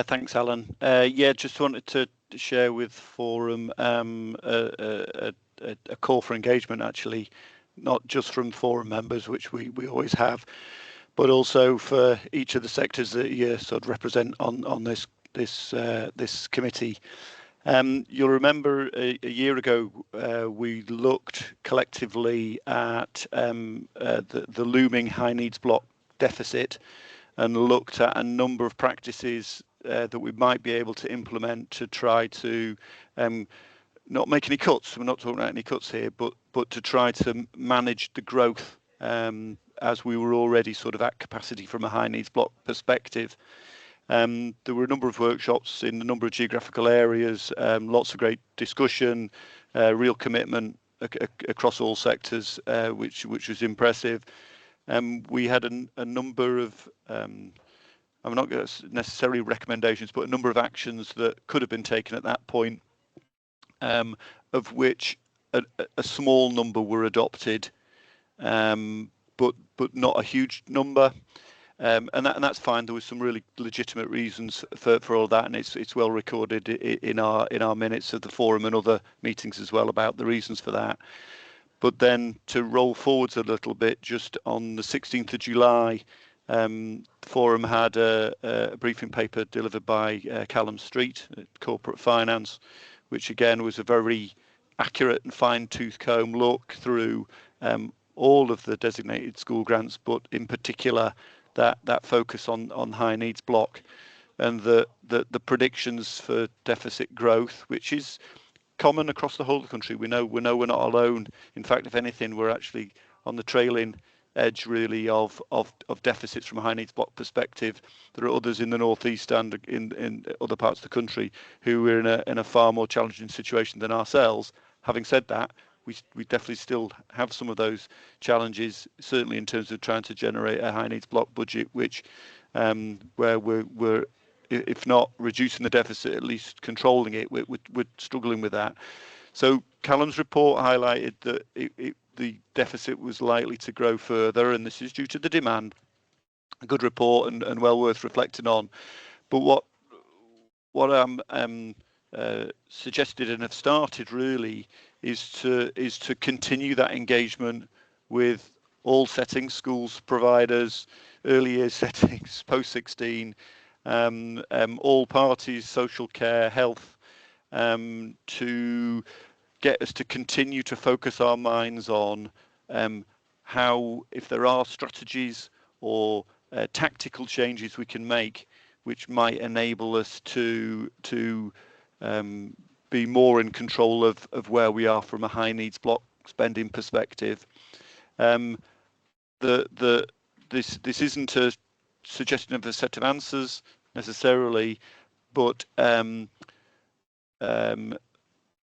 Speaker 8: Thanks, Alan. Just wanted to share with Forum a call for engagement, actually, not just from Forum members, which we always have, but also for each of the sectors that you sort of represent on this committee. You'll remember a year ago we looked collectively at the looming high needs block deficit, and looked at a number of practices that we might be able to implement to try to not make any cuts. We're not talking about any cuts here, but to try to manage the growth as we were already sort of at capacity from a high needs block perspective. There were a number of workshops in a number of geographical areas, lots of great discussion, real commitment across all sectors, which was impressive. We had a number of I'm not necessarily recommendations, but a number of actions that could have been taken at that point, of which a small number were adopted, but not a huge number. And that's fine. There was some really legitimate reasons for all that, and it's well recorded in our minutes of the forum and other meetings as well about the reasons for that. But then to roll forwards a little bit, just on the 16th of July, the forum had a briefing paper delivered by Callum Street at Corporate Finance, which again was a very accurate and fine-tooth comb look through all of the designated school grants, but in particular that focus on high needs block, and the predictions for deficit growth, which is common across the whole of the country. We know we're not alone. In fact, if anything, we're actually on the trailing edge really of deficits from a high needs block perspective. There are others in the northeast and in other parts of the country who are in a far more challenging situation than ourselves. Having said that, we definitely still have some of those challenges, certainly in terms of trying to generate a high needs block budget, which where we're if not reducing the deficit, at least controlling it. We're struggling with that. So Callum's report highlighted that the deficit was likely to grow further, and this is due to the demand. A good report and well worth reflecting on. But what I'm suggested and have started really is to continue that engagement with all settings, schools, providers, early years settings, post 16, all parties, social care, health, to get us to continue to focus our minds on how, if there are strategies or tactical changes we can make, which might enable us to be more in control of where we are from a high needs block spending perspective. This isn't a suggestion of a set of answers necessarily, but I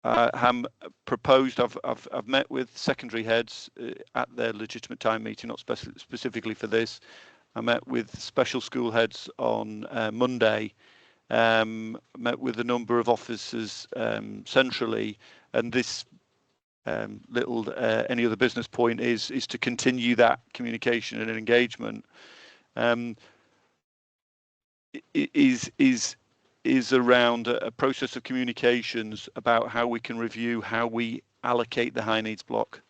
Speaker 8: have proposed. I've met with secondary heads at their legitimate time meeting, not specifically for this. I met with special school heads on Monday. Met with a number of officers centrally, and this little any other business point is to continue that communication and engagement. Is around a process of communications about how we can review how we allocate the high needs block.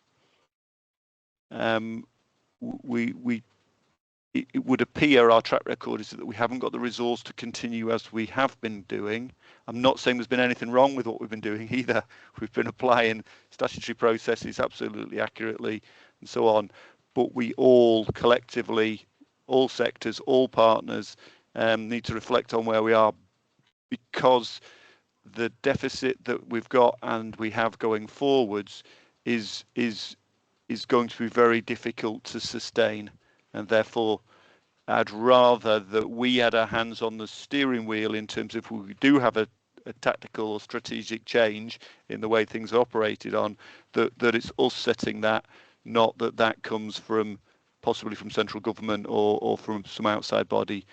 Speaker 8: It would appear our track record is that we haven't got the resource to continue as we have been doing. I'm not saying there's been anything wrong with what we've been doing either. We've been applying statutory processes absolutely accurately and so on. But we all collectively, all sectors, all partners need to reflect on where we are, because the deficit that we've got and we have going forwards is going to be very difficult to sustain. And therefore, I'd rather that we had our hands on the steering wheel in terms of if we do have a tactical or strategic change in the way things are operated on, that it's us setting that, not that comes from possibly from central government or from some outside body.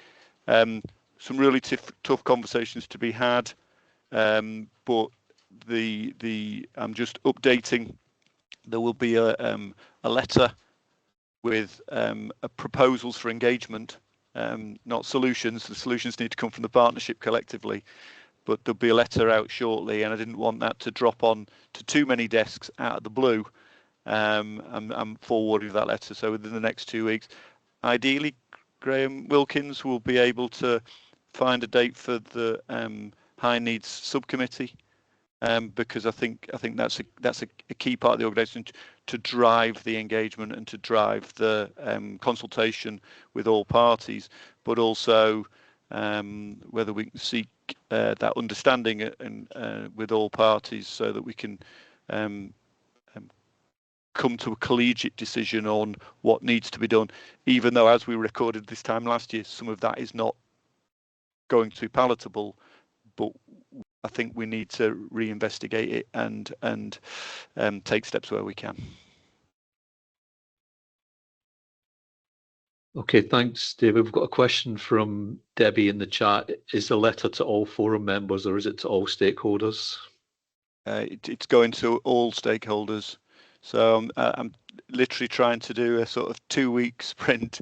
Speaker 8: Some really tough conversations to be had, but I'm just updating. There will be a letter with proposals for engagement, not solutions. The solutions need to come from the partnership collectively, but there'll be a letter out shortly, and I didn't want that to drop on to too many desks out of the blue. I'm forwarding that letter, so within the next 2 weeks, ideally, Graham Wilkins will be able to find a date for the high needs subcommittee, because I think that's a key part of the organisation to drive the engagement and to drive the consultation with all parties, but also whether we can seek that understanding and with all parties so that we can come to a collegiate decision on what needs to be done, even though, as we recorded this time last year, some of that is not going to be palatable, but I think we need to reinvestigate it and take steps where we can.
Speaker 2: Okay, thanks, David. We've got a question from Debbie in the chat. Is the letter to all forum members or is it to all stakeholders?
Speaker 8: It's going to all stakeholders. So I'm literally trying to do a sort of 2-week sprint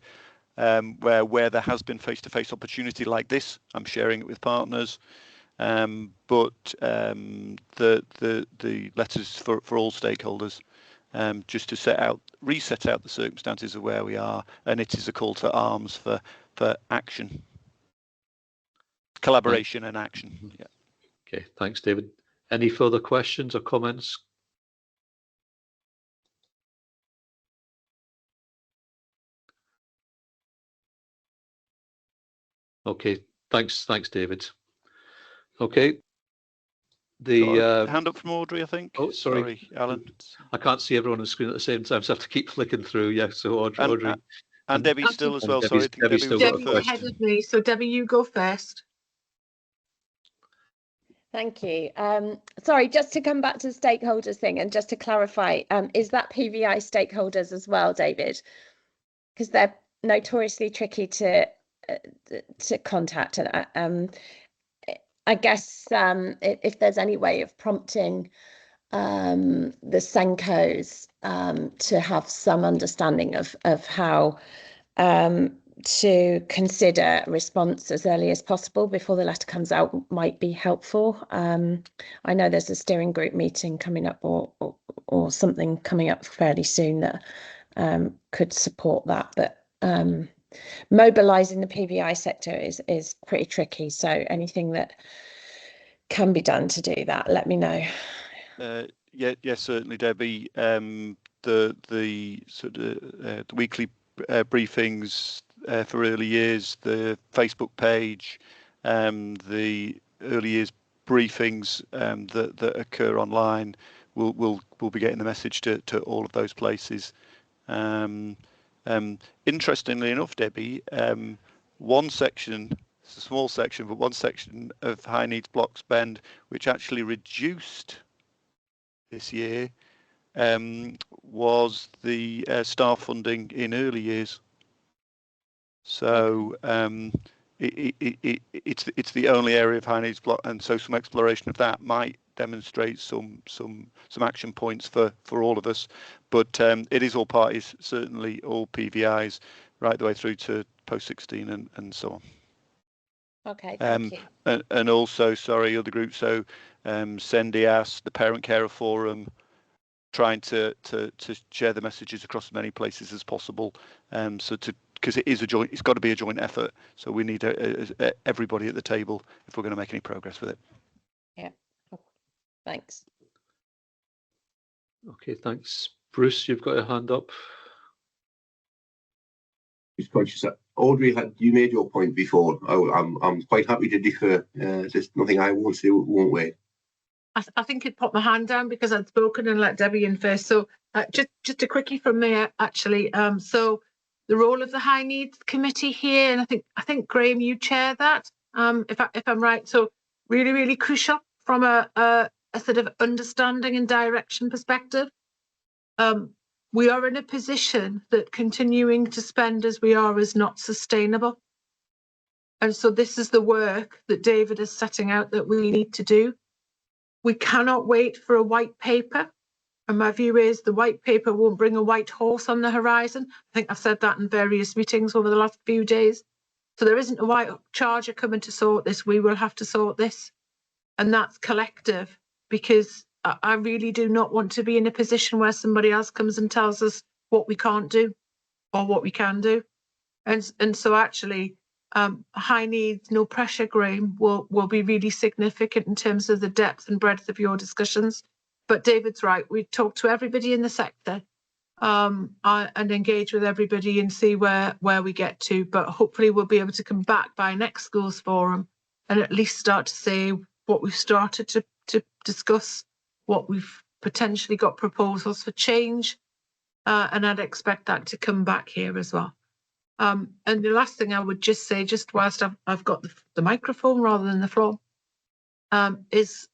Speaker 8: where there has been face-to-face opportunity like this. I'm sharing it with partners, but the letters for all stakeholders, just to reset out the circumstances of where we are, and it is a call to arms for action, collaboration and action. Yeah.
Speaker 2: Okay, thanks, David. Any further questions or comments? Okay, thanks, David. Okay.
Speaker 8: Hand up from Audrey, I think.
Speaker 2: Oh, sorry,
Speaker 8: Alan.
Speaker 2: I can't see everyone on the screen at the same time, so I have to keep flicking through. Yeah, so Audrey.
Speaker 8: And Debbie still as well. Sorry,
Speaker 2: Debbie's still got a question.
Speaker 10: Ahead of me, so Debbie, you go first.
Speaker 11: Thank you. Sorry, just to come back to the stakeholders thing and just to clarify, is that PVI stakeholders as well, David? Because they're notoriously tricky to contact, and I guess if there's any way of prompting the Senkos to have some understanding of how to consider response as early as possible before the letter comes out might be helpful. I know there's a steering group meeting coming up or something coming up fairly soon that could support that, but mobilizing the PVI sector is pretty tricky, so anything that can be done to do that, let me know.
Speaker 8: Yes, certainly, Debbie. The sort of the weekly briefings for early years, the Facebook page, the early years briefings that occur online, we'll be getting the message to all of those places. Interestingly enough, Debbie, one section, it's a small section, but one section of high needs blocks Bend, which actually reduced this year, was the staff funding in early years. So it's the only area of high needs block, and so some exploration of that might demonstrate some action points for all of us. But it is all parties, certainly all PVIs, right the way through to post 16 and so on.
Speaker 11: Okay, thank you.
Speaker 8: And also, sorry, other groups. So SENDIAS, the Parent Carer Forum, trying to share the messages across as many places as possible. Because it's got to be a joint effort. So we need everybody at the table if we're going to make any progress with it.
Speaker 11: Yeah. Thanks.
Speaker 2: Okay, thanks. Bruce, you've got a hand up.
Speaker 1: Just conscious that Audrey, you made your point before. I'm quite happy to defer. There's nothing I won't say won't wait.
Speaker 10: I think I'd put my hand down because I'd spoken and let Debbie in first. So just a quickie from me, actually. So the role of the High Needs Committee here, and I think Graham, you chair that, if I'm right. So really, really crucial from a sort of understanding and direction perspective. We are in a position that continuing to spend as we are is not sustainable. And so this is the work that David is setting out that we need to do. We cannot wait for a white paper. And my view is the white paper won't bring a white horse on the horizon. I think I've said that in various meetings over the last few days. So there isn't a white charger coming to sort this. We will have to sort this. And that's collective, because I really do not want to be in a position where somebody else comes and tells us what we can't do or what we can do. And so actually, high needs, no pressure, Graham, will be really significant in terms of the depth and breadth of your discussions. But David's right. We talk to everybody in the sector and engage with everybody and see where we get to. But hopefully we'll be able to come back by next schools forum and at least start to say what we've started to discuss, what we've potentially got proposals for change. And I'd expect that to come back here as well. And the last thing I would just say, just whilst I've got the microphone rather than the floor, is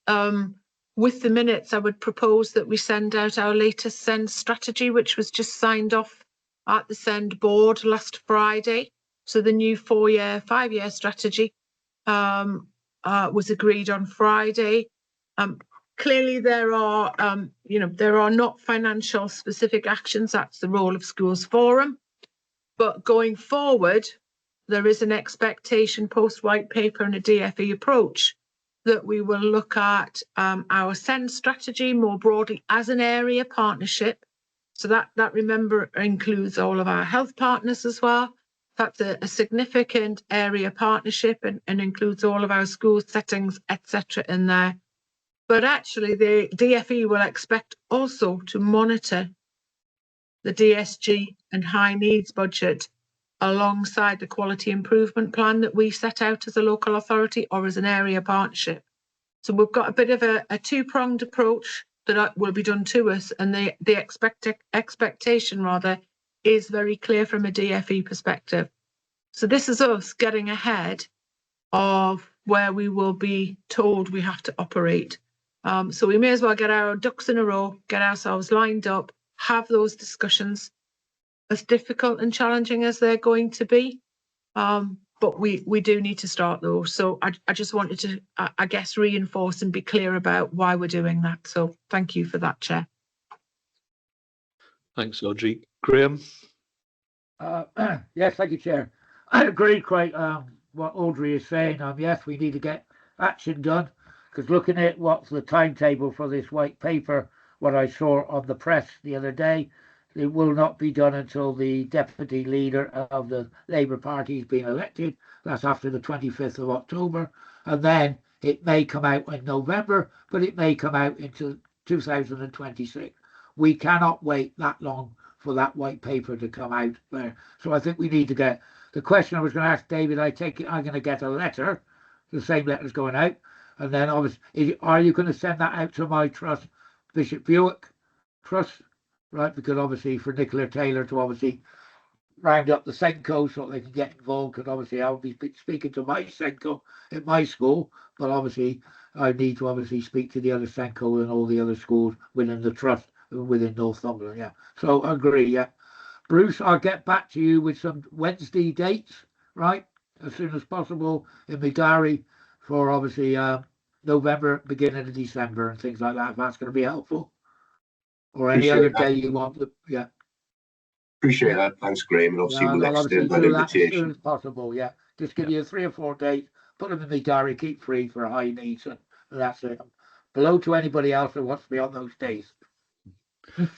Speaker 10: with the minutes, I would propose that we send out our latest SEND strategy, which was just signed off at the SEND board last Friday. So the new 4-year, 5-year strategy was agreed on Friday. Clearly there are, there are not financial specific actions. That's the role of Schools Forum. But going forward, there is an expectation post-white paper and a DFE approach that we will look at our SEND strategy more broadly as an area partnership. So that remember includes all of our health partners as well. That's a significant area partnership and includes all of our school settings, etc. in there. But actually the DFE will expect also to monitor the DSG and high needs budget alongside the quality improvement plan that we set out as a local authority or as an area partnership. So we've got a bit of a two-pronged approach that will be done to us, and the expectation rather is very clear from a DFE perspective. So this is us getting ahead of where we will be told we have to operate. So we may as well get our ducks in a row, get ourselves lined up, have those discussions, as difficult and challenging as they're going to be. But we do need to start those. So I just wanted to, I guess, reinforce and be clear about why we're doing that. So thank you for that, Chair.
Speaker 2: Thanks, Audrey. Graham?
Speaker 3: Yes, thank you, Chair. I agree quite what Audrey is saying. Yes, we need to get action done, because looking at what's the timetable for this white paper, what I saw on the press the other day, it will not be done until the deputy leader of the Labour Party has been elected. That's after the 25th of October. And then it may come out in November, but it may come out into 2026. We cannot wait that long for that white paper to come out there. So I think we need to get, the question I was going to ask David, I take it I'm going to get a letter, the same letter's going out. And then obviously, are you going to send that out to my trust, Bishop Buick Trust? Right, because obviously for Nicola Taylor to obviously round up the SENCO so they can get involved, because obviously I'll be speaking to my SENCO at my school, but obviously I need to obviously speak to the other SENCO and all the other schools within the trust within Northumberland. Yeah, so I agree. Yeah, Bruce, I'll get back to you with some Wednesday dates, right, as soon as possible in my diary for obviously November, beginning of December and things like that, if that's going to be helpful. Or any
Speaker 1: Appreciate
Speaker 3: other
Speaker 1: that.
Speaker 3: day you want. Yeah.
Speaker 1: Appreciate that. Thanks, Graham. And obviously, we'll extend that
Speaker 3: do that as soon
Speaker 1: invitation.
Speaker 3: as possible. Yeah. Just give you 3 or 4 dates, put them in the diary, keep free for high needs, and that's it. Below to anybody else that wants to be on those days.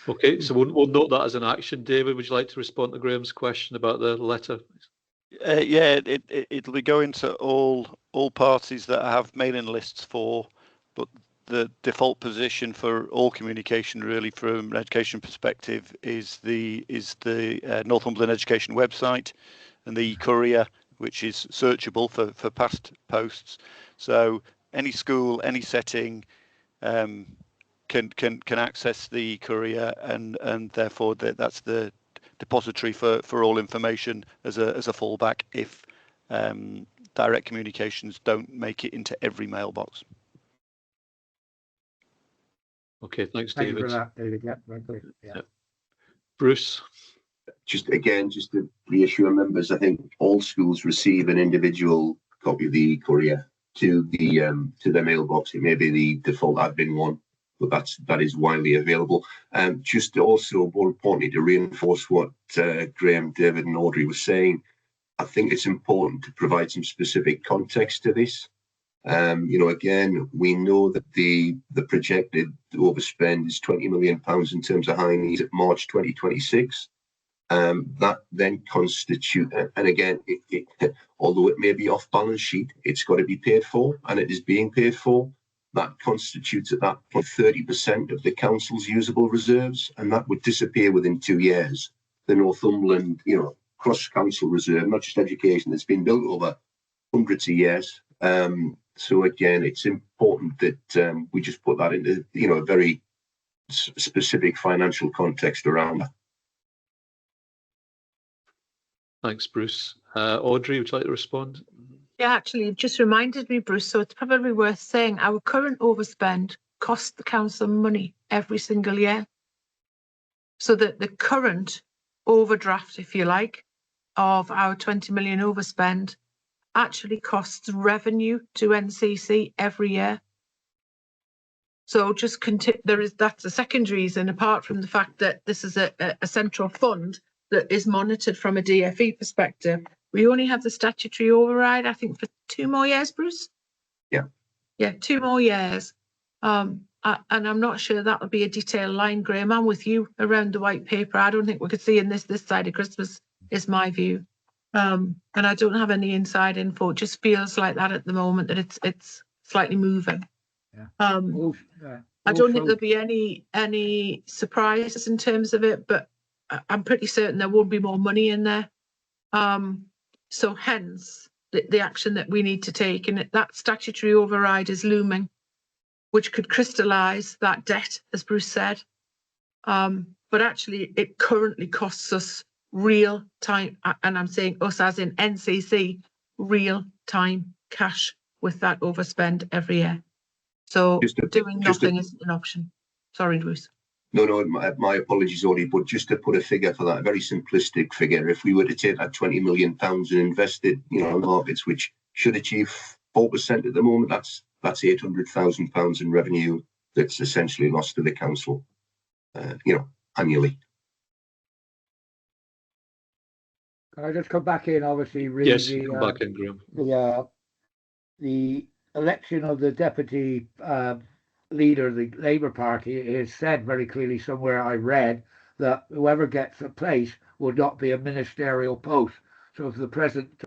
Speaker 2: Okay, so we'll note that as an action. David, would you like to respond to Graham's question about the letter?
Speaker 8: Yeah, it'll be going to all parties that have mailing lists for, but the default position for all communication, really, from an education perspective, is the Northumberland Education website and the Courier, which is searchable for past posts. So any school, any setting can access the Courier, and therefore that's the depository for all information as a fallback if direct communications don't make it into every mailbox.
Speaker 2: Okay, thanks,
Speaker 3: Thank
Speaker 2: David.
Speaker 3: you for that, David. Yeah, very good. Yeah.
Speaker 2: Bruce?
Speaker 1: Just to reassure members, I think all schools receive an individual copy of the Courier to their mailbox. It may be the default admin one, but that is widely available. Just also, more importantly, to reinforce what Graham, David, and Audrey were saying, I think it's important to provide some specific context to this. Again, we know that the projected overspend is £20 million in terms of high needs at March 2026. That then constitute, and again, although it may be off balance sheet, it's got to be paid for, and it is being paid for. That constitutes at that point 30% of the council's usable reserves, and that would disappear within 2 years. The Northumberland, cross-council reserve, not just education, that's been built over hundreds of years. So again, it's important that we just put that into, a very specific financial context around that.
Speaker 2: Thanks, Bruce. Audrey, would you like to respond?
Speaker 10: Yeah, actually, it just reminded me, Bruce, so it's probably worth saying our current overspend costs the council money every single year. So that the current overdraft, if you like, of our 20 million overspend actually costs revenue to NCC every year. So just that's a second reason, apart from the fact that this is a central fund that is monitored from a DFE perspective. We only have the statutory override, I think, for 2 more years, Bruce?
Speaker 1: Yeah.
Speaker 10: Yeah, 2 more years. And I'm not sure that'll be a detailed line, Graham. I'm with you around the white paper. I don't think we could see in this side of Christmas, is my view. And I don't have any inside info. It just feels like that at the moment, that it's slightly moving.
Speaker 3: Yeah.
Speaker 10: I don't think there'll be any surprises in terms of it, but I'm pretty certain there won't be more money in there. So hence the action that we need to take, and that statutory override is looming, which could crystallise that debt, as Bruce said. But actually, it currently costs us real time, and I'm saying us as in NCC, real time cash with that overspend every year. So doing nothing isn't an option. Sorry, Bruce.
Speaker 1: No, my apologies, Audrey, but just to put a figure for that, a very simplistic figure, if we were to take that £20 million and invest it, in markets which should achieve 4% at the moment, that's £800,000 in revenue that's essentially lost to the council, annually.
Speaker 3: Can I just come back in? Obviously, read
Speaker 2: Yes, come back in, Graham.
Speaker 3: The election of the deputy leader of the Labour Party is said very clearly somewhere I read that whoever gets a place will not be a ministerial post. So if the present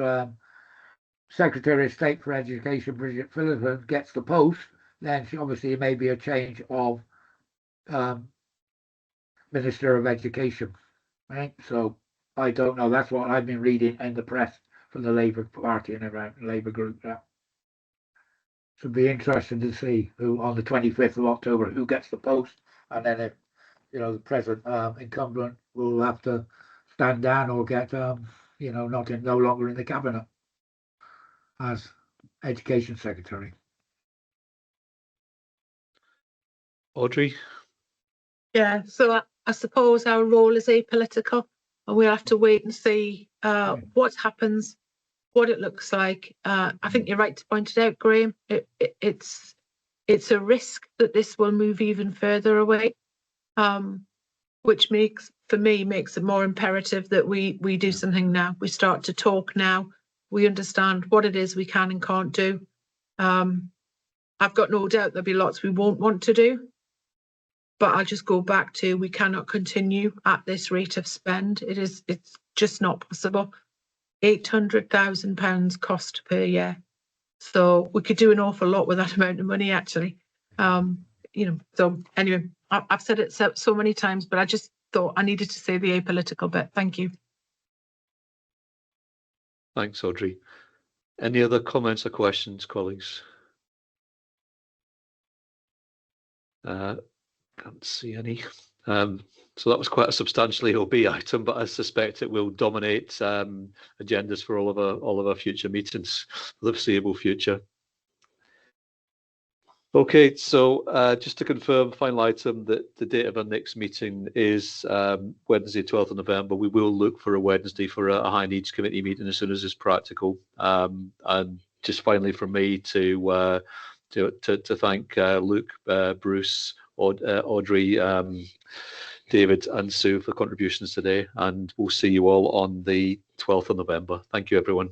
Speaker 3: Secretary of State for Education, Bridget Phillipson, gets the post, then obviously it may be a change of Minister of Education. Right? So I don't know. That's what I've been reading in the press from the Labour Party and around the Labour group. So it'd be interesting to see who on the 25th of October who gets the post, and then if the present incumbent will have to stand down or get no longer in the cabinet as Education Secretary.
Speaker 2: Audrey?
Speaker 10: Yeah, so I suppose our role is apolitical, and we'll have to wait and see what happens, what it looks like. I think you're right to point it out, Graham. It's a risk that this will move even further away, which makes it more imperative that we do something now. We start to talk now. We understand what it is we can and can't do. I've got no doubt there'll be lots we won't want to do, but I'll just go back to, we cannot continue at this rate of spend. It's just not possible. £800,000 cost per year. So we could do an awful lot with that amount of money, actually. So anyway, I've said it so many times, but I just thought I needed to say the apolitical bit. Thank you.
Speaker 2: Thanks, Audrey. Any other comments or questions, colleagues? Can't see any. So that was quite a substantial AOB item, but I suspect it will dominate agendas for all of our future meetings for the foreseeable future. Okay, so just to confirm, final item, that the date of our next meeting is Wednesday, 12th of November. We will look for a Wednesday for a high needs committee meeting as soon as it's practical. And just finally from me to thank Luke, Bruce, Audrey, David and Sue for contributions today, and we'll see you all on the 12th of November. Thank you, everyone.